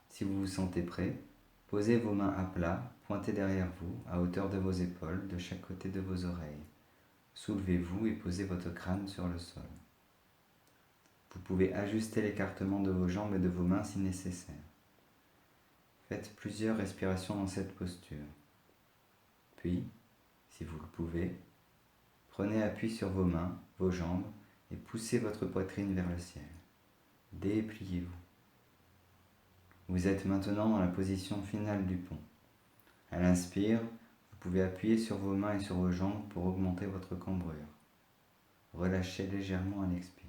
Si vous vous sentez prêt, posez vos mains à plat, pointez derrière vous, à hauteur de vos épaules, de chaque côté de vos oreilles. Soulevez-vous et posez votre crâne sur le sol. Vous pouvez ajuster l'écartement de vos jambes et de vos mains si nécessaire. Faites plusieurs respirations dans cette posture. Puis, si vous le pouvez, prenez appui sur vos mains, vos jambes et poussez votre poitrine vers le ciel. Dépliez-vous. Vous êtes maintenant dans la position finale du pont. À l'inspire, vous pouvez appuyer sur vos mains et sur vos jambes pour augmenter votre cambrure. Relâchez légèrement à l'expire.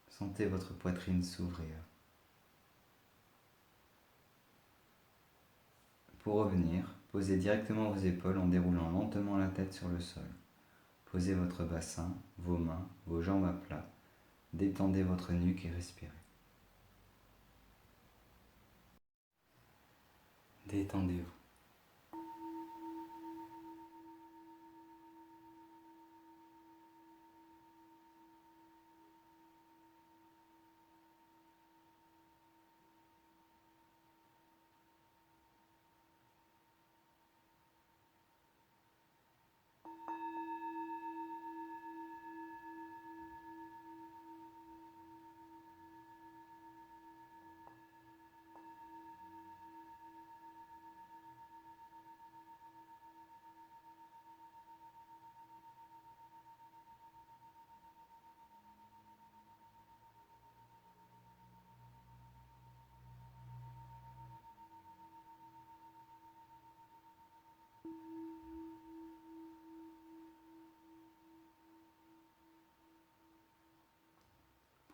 Sentez votre poitrine s'ouvrir. Pour revenir, posez directement vos épaules en déroulant lentement la tête sur le sol. Posez votre bassin, vos mains, vos jambes à plat. Détendez votre nuque et respirez. Détendez-vous.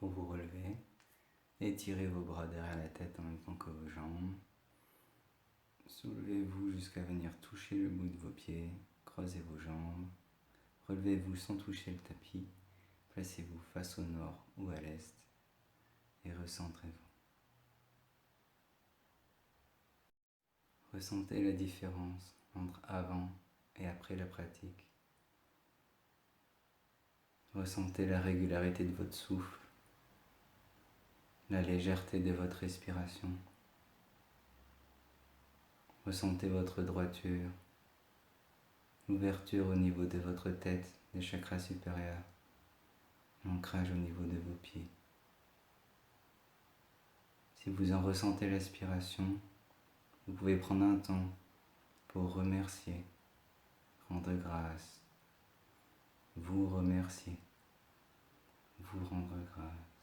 Pour vous relever, étirez vos bras derrière la tête en même temps que vos jambes. Soulevez-vous jusqu'à venir toucher le bout de vos pieds, croisez vos jambes. Relevez-vous sans toucher le tapis. Placez-vous face au nord ou à l'est et recentrez-vous. Ressentez la différence entre avant et après la pratique. Ressentez la régularité de votre souffle, la légèreté de votre respiration. Ressentez votre droiture, l'ouverture au niveau de votre tête, des chakras supérieurs, l'ancrage au niveau de vos pieds. Si vous en ressentez l'aspiration, vous pouvez prendre un temps pour remercier, rendre grâce, vous remercier, vous rendre grâce.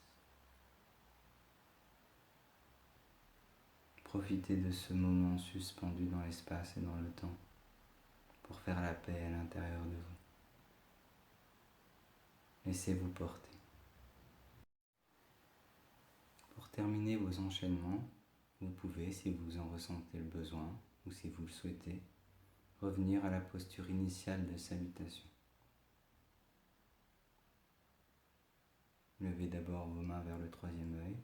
Profitez de ce moment suspendu dans l'espace et dans le temps pour faire la paix à l'intérieur de vous. Laissez-vous porter. Pour terminer vos enchaînements, vous pouvez, si vous en ressentez le besoin ou si vous le souhaitez, revenir à la posture initiale de salutation. Levez d'abord vos mains vers le troisième œil,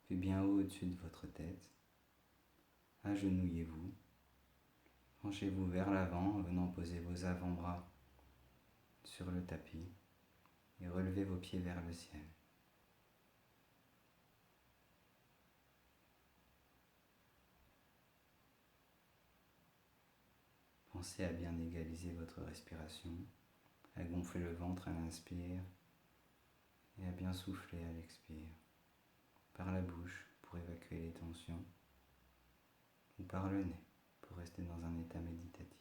puis bien haut au-dessus de votre tête. Agenouillez-vous. Penchez-vous vers l'avant en venant poser vos avant-bras sur le tapis et relevez vos pieds vers le ciel. Pensez à bien égaliser votre respiration, à gonfler le ventre à l'inspire et à bien souffler à l'expire, par la bouche pour évacuer les tensions ou par le nez pour rester dans un état méditatif.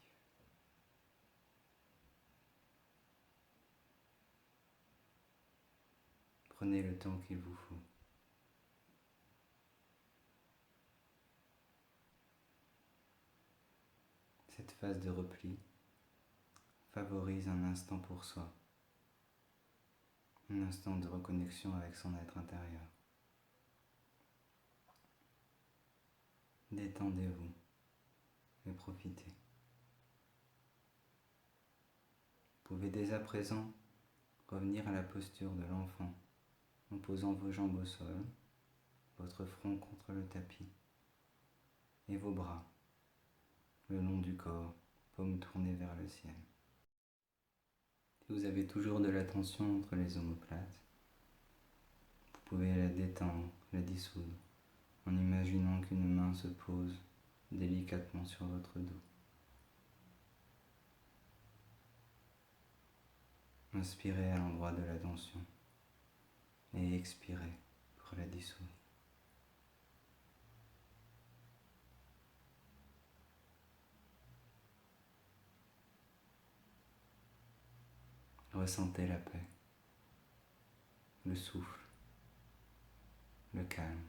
Prenez le temps qu'il vous faut. Cette phase de repli favorise un instant pour soi, un instant de reconnexion avec son être intérieur. Détendez-vous et profitez. Vous pouvez dès à présent revenir à la posture de l'enfant en posant vos jambes au sol, votre front contre le tapis et vos bras le long du corps, paumes tournées vers le ciel. Si vous avez toujours de la tension entre les omoplates, vous pouvez la détendre, la dissoudre, en imaginant qu'une main se pose délicatement sur votre dos. Inspirez à l'endroit de la tension et expirez pour la dissoudre. Ressentez la paix, le souffle, le calme.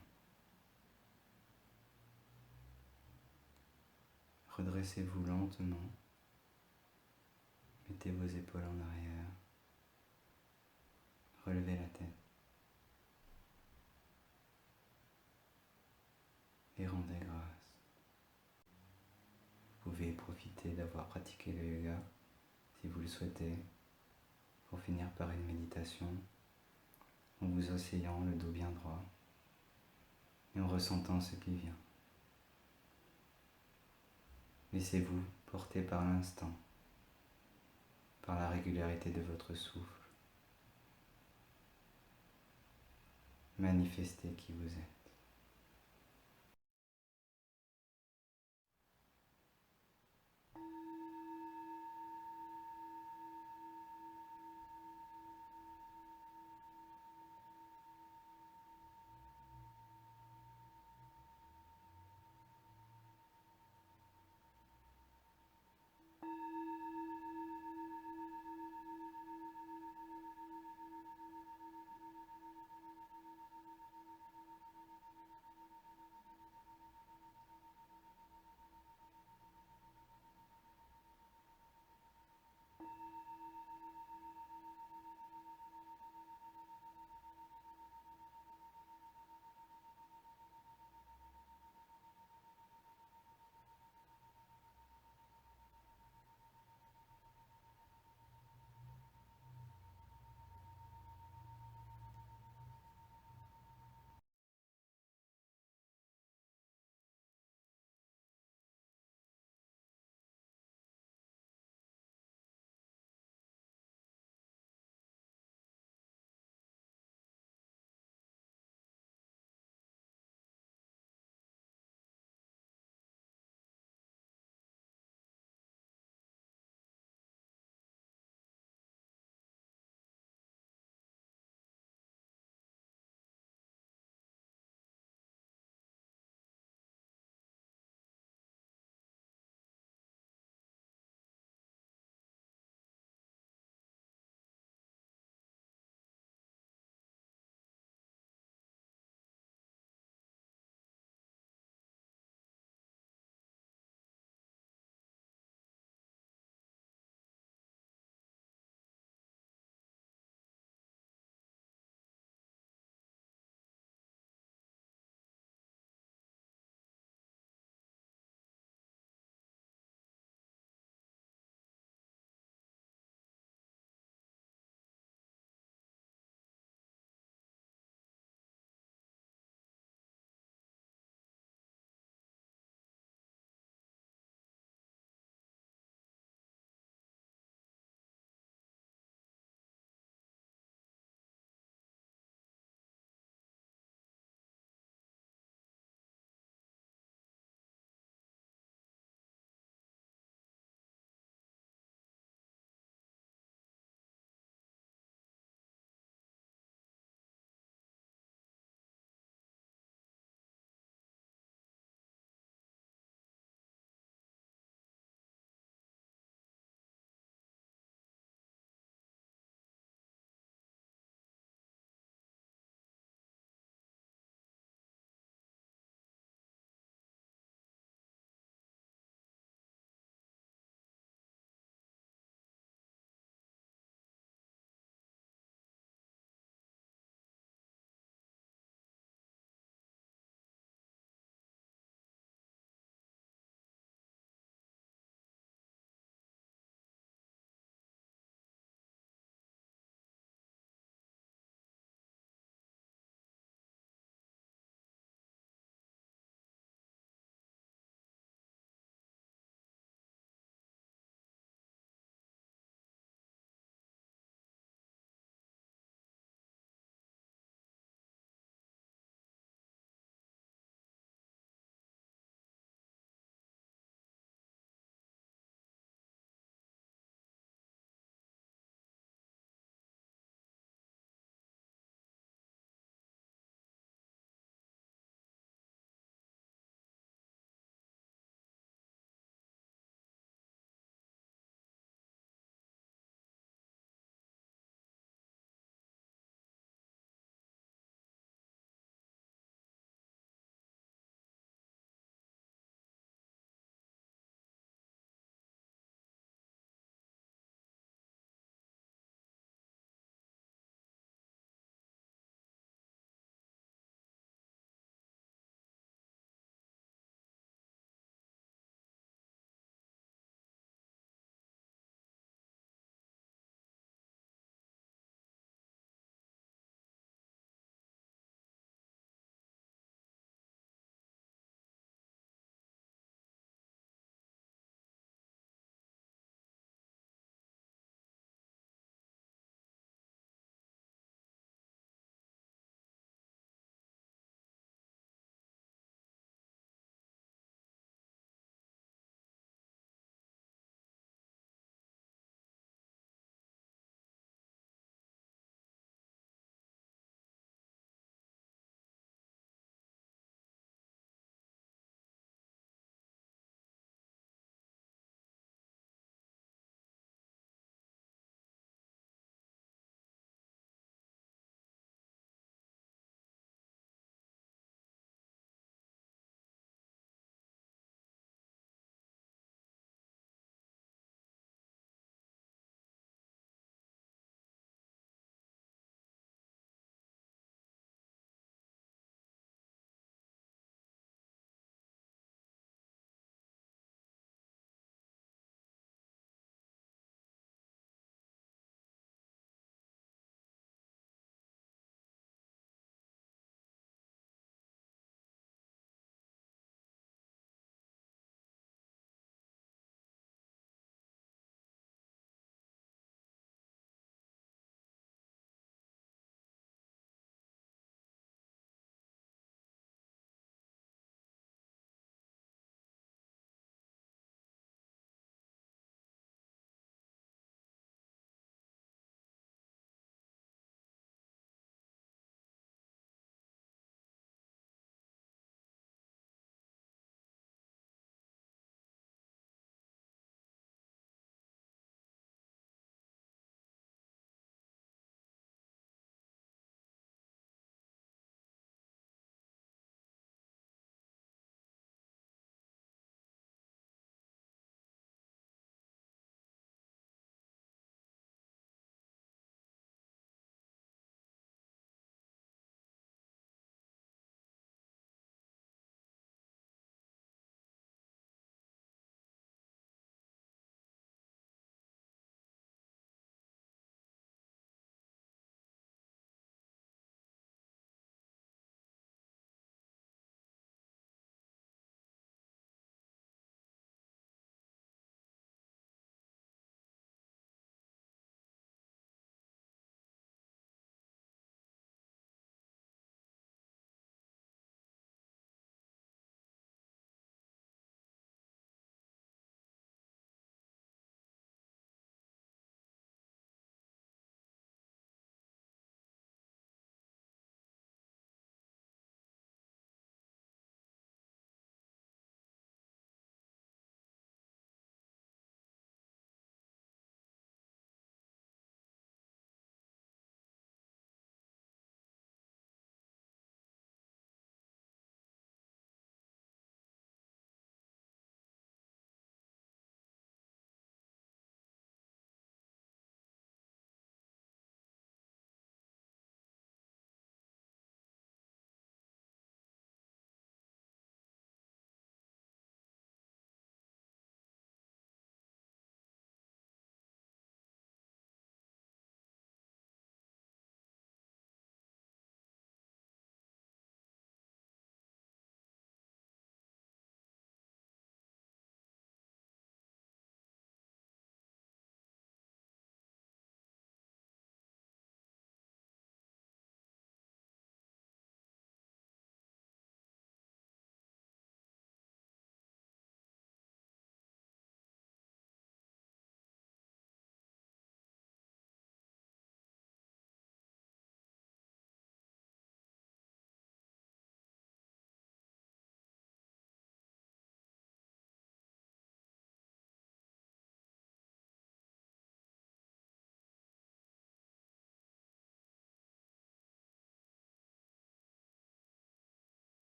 Redressez-vous lentement, mettez vos épaules en arrière, relevez la tête et rendez grâce. Vous pouvez profiter d'avoir pratiqué le yoga si vous le souhaitez pour finir par une méditation en vous asseyant le dos bien droit et en ressentant ce qui vient. Laissez-vous porter par l'instant, par la régularité de votre souffle. Manifestez qui vous êtes.